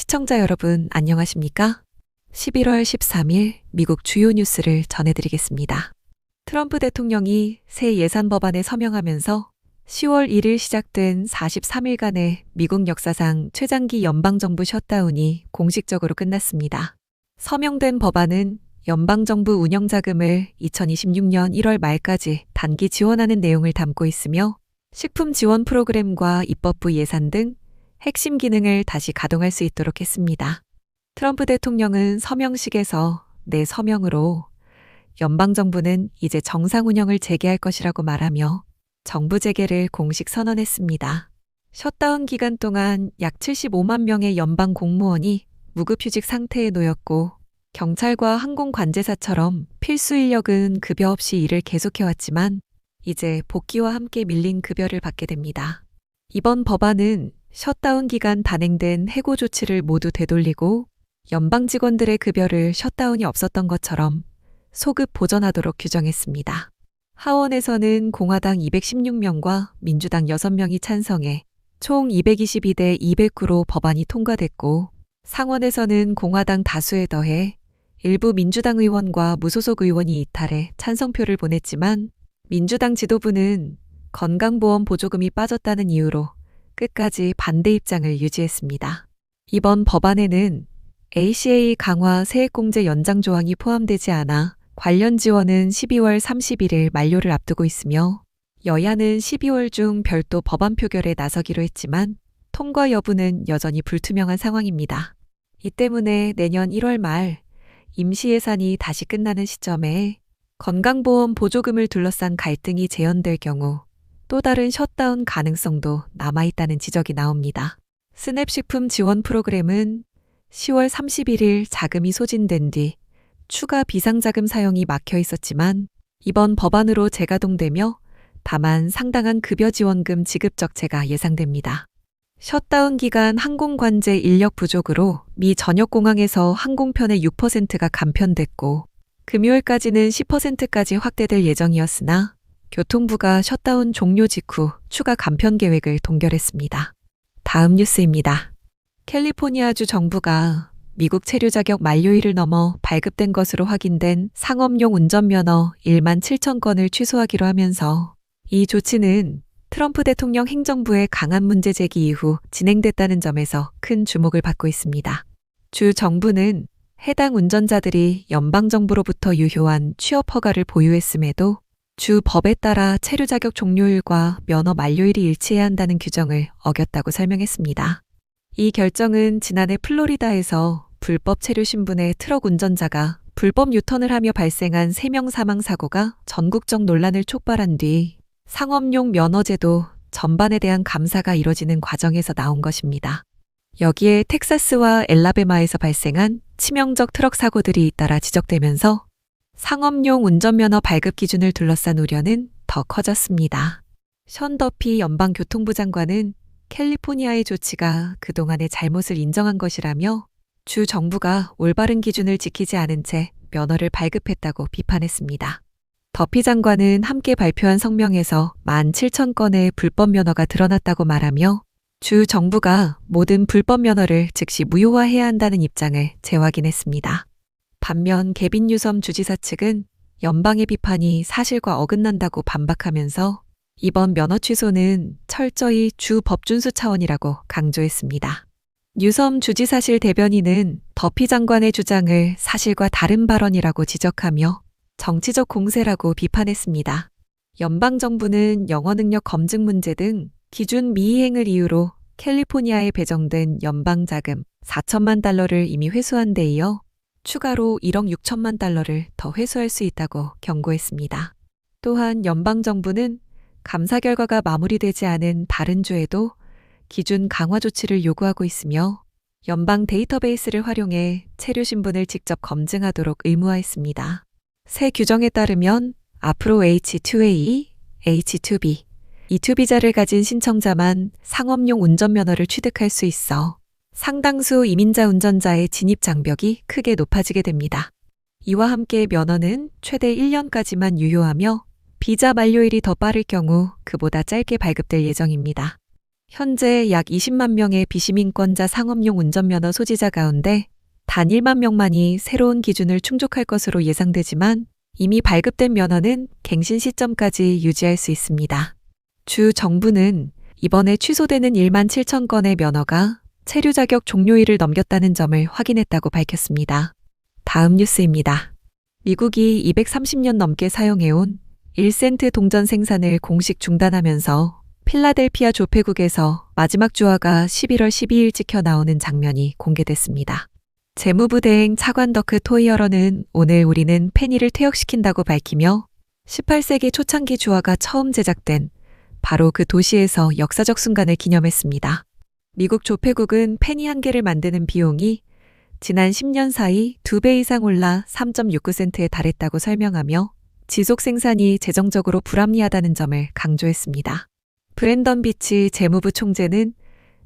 시청자 여러분, 안녕하십니까? 11월 13일 미국 주요 뉴스를 전해드리겠습니다. 트럼프 대통령이 새 예산 법안에 서명하면서 10월 1일 시작된 43일간의 미국 역사상 최장기 연방정부 셧다운이 공식적으로 끝났습니다. 서명된 법안은 연방정부 운영자금을 2026년 1월 말까지 단기 지원하는 내용을 담고 있으며 식품 지원 프로그램과 입법부 예산 등 핵심 기능을 다시 가동할 수 있도록 했습니다. 트럼프 대통령은 서명식에서 내 서명으로 연방정부는 이제 정상 운영을 재개할 것이라고 말하며 정부 재개를 공식 선언했습니다. 셧다운 기간 동안 약 75만 명의 연방 공무원이 무급휴직 상태에 놓였고 경찰과 항공관제사처럼 필수 인력은 급여 없이 일을 계속해왔지만 이제 복귀와 함께 밀린 급여를 받게 됩니다. 이번 법안은 셧다운 기간 단행된 해고 조치를 모두 되돌리고 연방 직원들의 급여를 셧다운이 없었던 것처럼 소급 보전하도록 규정했습니다. 하원에서는 공화당 216명과 민주당 6명이 찬성해 총 222대 209로 법안이 통과됐고 상원에서는 공화당 다수에 더해 일부 민주당 의원과 무소속 의원이 이탈해 찬성표를 보냈지만 민주당 지도부는 건강보험 보조금이 빠졌다는 이유로 끝까지 반대 입장을 유지했습니다. 이번 법안에는 ACA 강화 세액공제 연장 조항이 포함되지 않아 관련 지원은 12월 31일 만료를 앞두고 있으며 여야는 12월 중 별도 법안 표결에 나서기로 했지만 통과 여부는 여전히 불투명한 상황입니다. 이 때문에 내년 1월 말 임시 예산이 다시 끝나는 시점에 건강보험 보조금을 둘러싼 갈등이 재현될 경우 또 다른 셧다운 가능성도 남아있다는 지적이 나옵니다. 스냅식품 지원 프로그램은 10월 31일 자금이 소진된 뒤 추가 비상자금 사용이 막혀 있었지만 이번 법안으로 재가동되며 다만 상당한 급여 지원금 지급 적체가 예상됩니다. 셧다운 기간 항공관제 인력 부족으로 미 전역공항에서 항공편의 6%가 감편됐고 금요일까지는 10%까지 확대될 예정이었으나 교통부가 셧다운 종료 직후 추가 감편 계획을 동결했습니다. 다음 뉴스입니다. 캘리포니아주 정부가 미국 체류 자격 만료일을 넘어 발급된 것으로 확인된 상업용 운전면허 1만 7천 건을 취소하기로 하면서 이 조치는 트럼프 대통령 행정부의 강한 문제 제기 이후 진행됐다는 점에서 큰 주목을 받고 있습니다. 주 정부는 해당 운전자들이 연방정부로부터 유효한 취업 허가를 보유했음에도 주 법에 따라 체류 자격 종료일과 면허 만료일이 일치해야 한다는 규정을 어겼다고 설명했습니다. 이 결정은 지난해 플로리다에서 불법 체류 신분의 트럭 운전자가 불법 유턴을 하며 발생한 3명 사망 사고가 전국적 논란을 촉발한 뒤 상업용 면허제도 전반에 대한 감사가 이뤄지는 과정에서 나온 것입니다. 여기에 텍사스와 엘라베마에서 발생한 치명적 트럭 사고들이 잇따라 지적되면서 상업용 운전면허 발급 기준을 둘러싼 우려는 더 커졌습니다. 션 더피 연방교통부 장관은 캘리포니아의 조치가 그동안의 잘못을 인정한 것이라며 주 정부가 올바른 기준을 지키지 않은 채 면허를 발급했다고 비판했습니다. 더피 장관은 함께 발표한 성명에서 17,000건의 불법 면허가 드러났다고 말하며 주 정부가 모든 불법 면허를 즉시 무효화해야 한다는 입장을 재확인했습니다. 반면 개빈 뉴섬 주지사 측은 연방의 비판이 사실과 어긋난다고 반박하면서 이번 면허 취소는 철저히 주 법준수 차원이라고 강조했습니다. 뉴섬 주지사실 대변인은 더피 장관의 주장을 사실과 다른 발언이라고 지적하며 정치적 공세라고 비판했습니다. 연방정부는 영어 능력 검증 문제 등 기준 미이행을 이유로 캘리포니아에 배정된 연방자금 4천만 달러를 이미 회수한 데 이어 추가로 1억 6천만 달러를 더 회수할 수 있다고 경고했습니다. 또한 연방정부는 감사 결과가 마무리되지 않은 다른 주에도 기준 강화 조치를 요구하고 있으며 연방 데이터베이스를 활용해 체류 신분을 직접 검증하도록 의무화했습니다. 새 규정에 따르면 앞으로 H2A, H2B, E2 비자를 가진 신청자만 상업용 운전면허를 취득할 수 있어 상당수 이민자 운전자의 진입 장벽이 크게 높아지게 됩니다. 이와 함께 면허는 최대 1년까지만 유효하며 비자 만료일이 더 빠를 경우 그보다 짧게 발급될 예정입니다. 현재 약 20만 명의 비시민권자 상업용 운전면허 소지자 가운데 단 1만 명만이 새로운 기준을 충족할 것으로 예상되지만 이미 발급된 면허는 갱신 시점까지 유지할 수 있습니다. 주 정부는 이번에 취소되는 1만 7천 건의 면허가 체류 자격 종료일을 넘겼다는 점을 확인했다고 밝혔습니다. 다음 뉴스입니다. 미국이 230년 넘게 사용해온 1센트 동전 생산을 공식 중단하면서 필라델피아 조폐국에서 마지막 주화가 11월 12일 찍혀 나오는 장면이 공개됐습니다. 재무부 대행 차관 더크 토이어러는 오늘 우리는 페니를 퇴역시킨다고 밝히며 18세기 초창기 주화가 처음 제작된 바로 그 도시에서 역사적 순간을 기념했습니다. 미국 조폐국은 페니 한 개를 만드는 비용이 지난 10년 사이 2배 이상 올라 3.69센트에 달했다고 설명하며 지속 생산이 재정적으로 불합리하다는 점을 강조했습니다. 브랜던 비치 재무부 총재는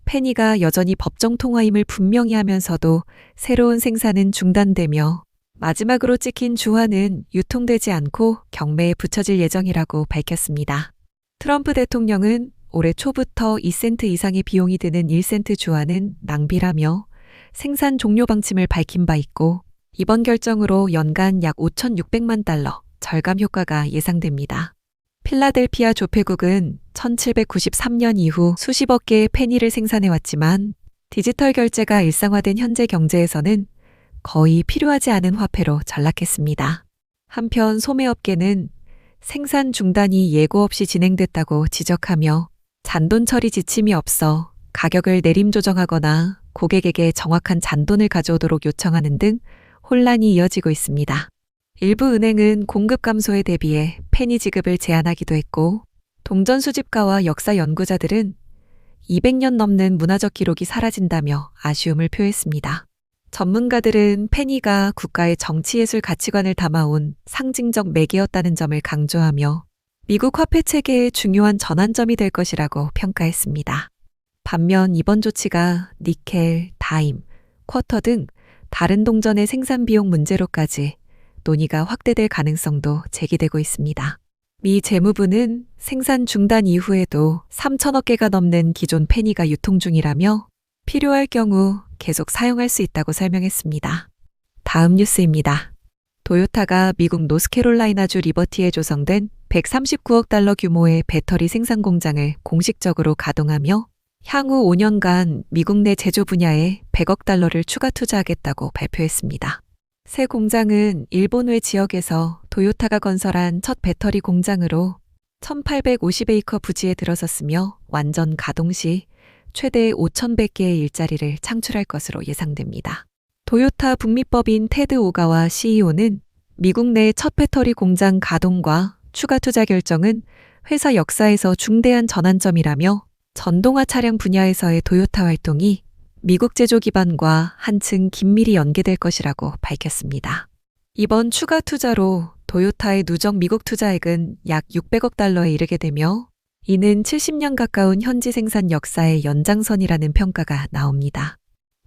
페니가 여전히 법정 통화임을 분명히 하면서도 새로운 생산은 중단되며 마지막으로 찍힌 주화는 유통되지 않고 경매에 붙여질 예정이라고 밝혔습니다. 트럼프 대통령은 올해 초부터 2센트 이상의 비용이 드는 1센트 주화는 낭비라며 생산 종료 방침을 밝힌 바 있고 이번 결정으로 연간 약 5,600만 달러 절감 효과가 예상됩니다. 필라델피아 조폐국은 1793년 이후 수십억 개의 페니를 생산해왔지만 디지털 결제가 일상화된 현재 경제에서는 거의 필요하지 않은 화폐로 전락했습니다. 한편 소매업계는 생산 중단이 예고 없이 진행됐다고 지적하며 잔돈 처리 지침이 없어 가격을 내림 조정하거나 고객에게 정확한 잔돈을 가져오도록 요청하는 등 혼란이 이어지고 있습니다. 일부 은행은 공급 감소에 대비해 페니 지급을 제한하기도 했고 동전 수집가와 역사 연구자들은 200년 넘는 문화적 기록이 사라진다며 아쉬움을 표했습니다. 전문가들은 페니가 국가의 정치예술 가치관을 담아온 상징적 매개였다는 점을 강조하며 미국 화폐 체계의 중요한 전환점이 될 것이라고 평가했습니다. 반면 이번 조치가 니켈, 다임, 쿼터 등 다른 동전의 생산 비용 문제로까지 논의가 확대될 가능성도 제기되고 있습니다. 미 재무부는 생산 중단 이후에도 3천억 개가 넘는 기존 페니가 유통 중이라며 필요할 경우 계속 사용할 수 있다고 설명했습니다. 다음 뉴스입니다. 도요타가 미국 노스캐롤라이나주 리버티에 조성된 139억 달러 규모의 배터리 생산 공장을 공식적으로 가동하며 향후 5년간 미국 내 제조 분야에 100억 달러를 추가 투자하겠다고 발표했습니다. 새 공장은 일본 외 지역에서 도요타가 건설한 첫 배터리 공장으로 1,850에이커 부지에 들어섰으며 완전 가동 시 최대 5,100개의 일자리를 창출할 것으로 예상됩니다. 도요타 북미법인 테드 오가와 CEO는 미국 내 첫 배터리 공장 가동과 추가 투자 결정은 회사 역사에서 중대한 전환점이라며 전동화 차량 분야에서의 도요타 활동이 미국 제조 기반과 한층 긴밀히 연계될 것이라고 밝혔습니다. 이번 추가 투자로 도요타의 누적 미국 투자액은 약 600억 달러에 이르게 되며 이는 70년 가까운 현지 생산 역사의 연장선이라는 평가가 나옵니다.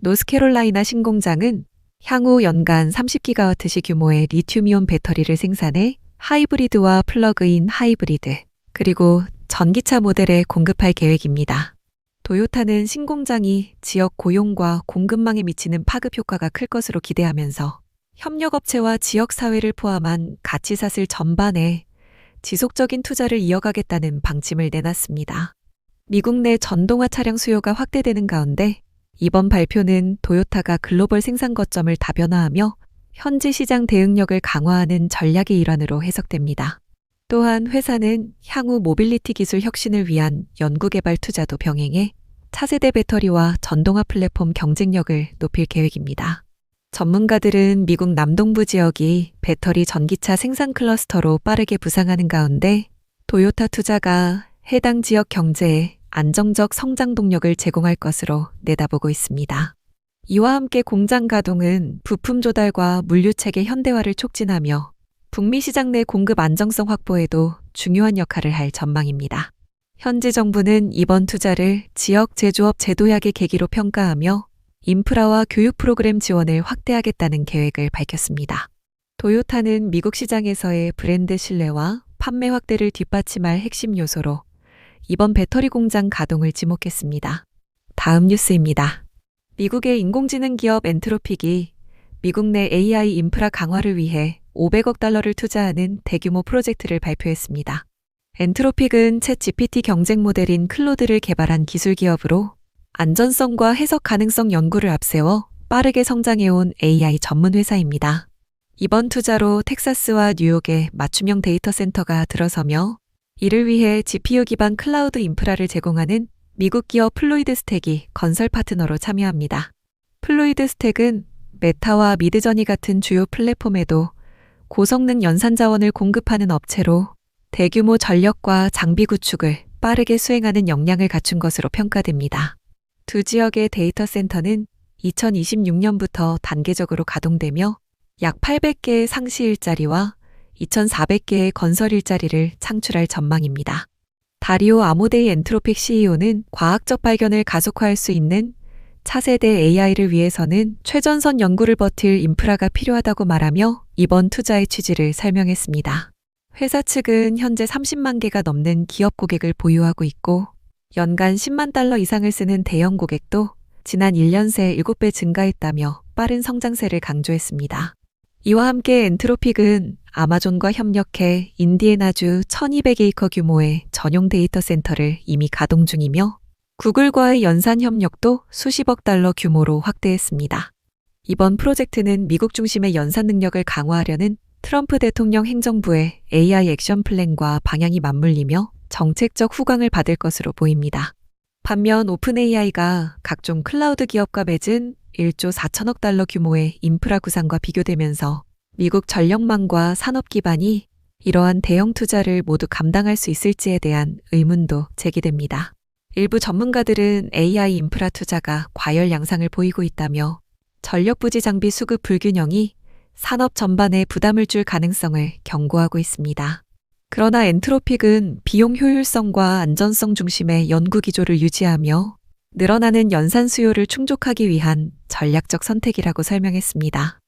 노스캐롤라이나 신공장은 향후 연간 30기가와트시 규모의 리튬이온 배터리를 생산해 하이브리드와 플러그인 하이브리드, 그리고 전기차 모델에 공급할 계획입니다. 도요타는 신공장이 지역 고용과 공급망에 미치는 파급 효과가 클 것으로 기대하면서 협력업체와 지역사회를 포함한 가치사슬 전반에 지속적인 투자를 이어가겠다는 방침을 내놨습니다. 미국 내 전동화 차량 수요가 확대되는 가운데 이번 발표는 도요타가 글로벌 생산 거점을 다변화하며 현지 시장 대응력을 강화하는 전략의 일환으로 해석됩니다. 또한 회사는 향후 모빌리티 기술 혁신을 위한 연구개발 투자도 병행해 차세대 배터리와 전동화 플랫폼 경쟁력을 높일 계획입니다. 전문가들은 미국 남동부 지역이 배터리 전기차 생산 클러스터로 빠르게 부상하는 가운데 도요타 투자가 해당 지역 경제에 안정적 성장 동력을 제공할 것으로 내다보고 있습니다. 이와 함께 공장 가동은 부품 조달과 물류체계 현대화를 촉진하며 북미 시장 내 공급 안정성 확보에도 중요한 역할을 할 전망입니다. 현지 정부는 이번 투자를 지역 제조업 재도약의 계기로 평가하며 인프라와 교육 프로그램 지원을 확대하겠다는 계획을 밝혔습니다. 도요타는 미국 시장에서의 브랜드 신뢰와 판매 확대를 뒷받침할 핵심 요소로 이번 배터리 공장 가동을 지목했습니다. 다음 뉴스입니다. 미국의 인공지능 기업 엔트로픽이 미국 내 AI 인프라 강화를 위해 500억 달러를 투자하는 대규모 프로젝트를 발표했습니다. 엔트로픽은 챗 GPT 경쟁 모델인 클로드를 개발한 기술 기업으로 안전성과 해석 가능성 연구를 앞세워 빠르게 성장해온 AI 전문 회사입니다. 이번 투자로 텍사스와 뉴욕에 맞춤형 데이터 센터가 들어서며 이를 위해 GPU 기반 클라우드 인프라를 제공하는 미국 기업 플루이드 스택이 건설 파트너로 참여합니다. 플루이드 스택은 메타와 미드저니 같은 주요 플랫폼에도 고성능 연산 자원을 공급하는 업체로 대규모 전력과 장비 구축을 빠르게 수행하는 역량을 갖춘 것으로 평가됩니다. 두 지역의 데이터 센터는 2026년부터 단계적으로 가동되며 약 800개의 상시 일자리와 2,400개의 건설 일자리를 창출할 전망입니다. 다리오 아모데이 엔트로픽 CEO는 과학적 발견을 가속화할 수 있는 차세대 AI를 위해서는 최전선 연구를 버틸 인프라가 필요하다고 말하며 이번 투자의 취지를 설명했습니다. 회사 측은 현재 30만 개가 넘는 기업 고객을 보유하고 있고 연간 10만 달러 이상을 쓰는 대형 고객도 지난 1년 새 7배 증가했다며 빠른 성장세를 강조했습니다. 이와 함께 엔트로픽은 아마존과 협력해 인디애나주 1200에이커 규모의 전용 데이터 센터를 이미 가동 중이며 구글과의 연산 협력도 수십억 달러 규모로 확대했습니다. 이번 프로젝트는 미국 중심의 연산 능력을 강화하려는 트럼프 대통령 행정부의 AI 액션 플랜과 방향이 맞물리며 정책적 후광을 받을 것으로 보입니다. 반면 오픈AI가 각종 클라우드 기업과 맺은 1조 4천억 달러 규모의 인프라 구상과 비교되면서 미국 전력망과 산업 기반이 이러한 대형 투자를 모두 감당할 수 있을지에 대한 의문도 제기됩니다. 일부 전문가들은 AI 인프라 투자가 과열 양상을 보이고 있다며 전력 부지 장비 수급 불균형이 산업 전반에 부담을 줄 가능성을 경고하고 있습니다. 그러나 엔트로픽은 비용 효율성과 안전성 중심의 연구 기조를 유지하며 늘어나는 연산 수요를 충족하기 위한 전략적 선택이라고 설명했습니다.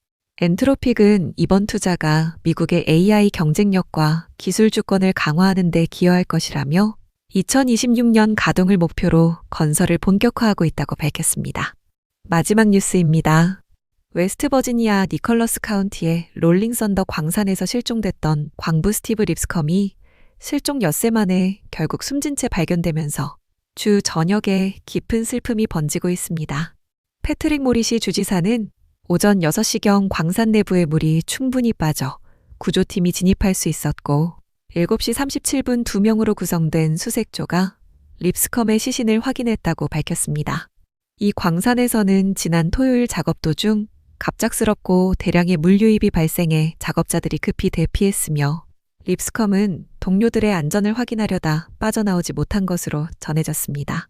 엔트로픽은 이번 투자가 미국의 AI 경쟁력과 기술 주권을 강화하는 데 기여할 것이라며 2026년 가동을 목표로 건설을 본격화하고 있다고 밝혔습니다. 마지막 뉴스입니다. 웨스트버지니아 니컬러스 카운티의 롤링썬더 광산에서 실종됐던 광부 스티브 립스컴이 실종 엿새 만에 결국 숨진 채 발견되면서 주 전역에 깊은 슬픔이 번지고 있습니다. 패트릭 모리시 주지사는 오전 6시경 광산 내부에 물이 충분히 빠져 구조팀이 진입할 수 있었고 7시 37분 2명으로 구성된 수색조가 립스컴의 시신을 확인했다고 밝혔습니다. 이 광산에서는 지난 토요일 작업 도중 갑작스럽고 대량의 물 유입이 발생해 작업자들이 급히 대피했으며 립스컴은 동료들의 안전을 확인하려다 빠져나오지 못한 것으로 전해졌습니다.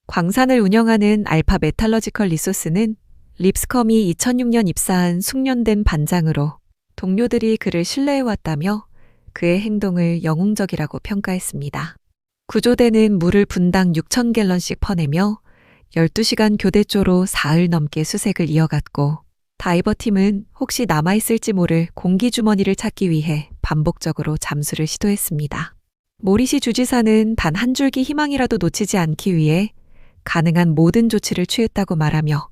광산을 운영하는 알파 메탈러지컬 리소스는 립스컴이 2006년 입사한 숙련된 반장으로 동료들이 그를 신뢰해왔다며 그의 행동을 영웅적이라고 평가했습니다. 구조대는 물을 분당 6,000갤런씩 퍼내며 12시간 교대조로 사흘 넘게 수색을 이어갔고 다이버팀은 혹시 남아있을지 모를 공기주머니를 찾기 위해 반복적으로 잠수를 시도했습니다. 모리시 주지사는 단 한 줄기 희망이라도 놓치지 않기 위해 가능한 모든 조치를 취했다고 말하며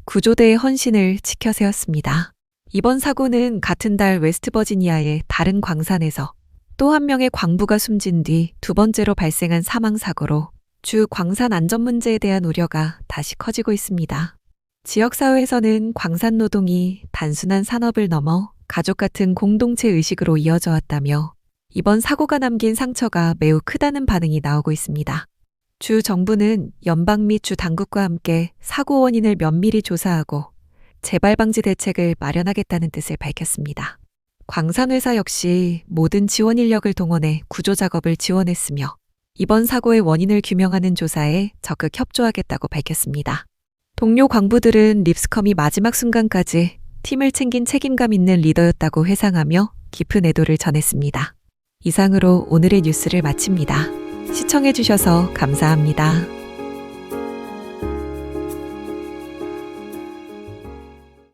구조대의 헌신을 지켜 세웠습니다. 이번 사고는 같은 달 웨스트버지니아의 다른 광산에서 또 한 명의 광부가 숨진 뒤 두 번째로 발생한 사망사고로 주 광산 안전 문제에 대한 우려가 다시 커지고 있습니다. 지역사회에서는 광산 노동이 단순한 산업을 넘어 가족 같은 공동체 의식으로 이어져 왔다며 이번 사고가 남긴 상처가 매우 크다는 반응이 나오고 있습니다. 주 정부는 연방 및 주 당국과 함께 사고 원인을 면밀히 조사하고 재발 방지 대책을 마련하겠다는 뜻을 밝혔습니다. 광산회사 역시 모든 지원 인력을 동원해 구조 작업을 지원했으며 이번 사고의 원인을 규명하는 조사에 적극 협조하겠다고 밝혔습니다. 동료 광부들은 립스컴이 마지막 순간까지 팀을 챙긴 책임감 있는 리더였다고 회상하며 깊은 애도를 전했습니다. 이상으로 오늘의 뉴스를 마칩니다. 시청해주셔서 감사합니다.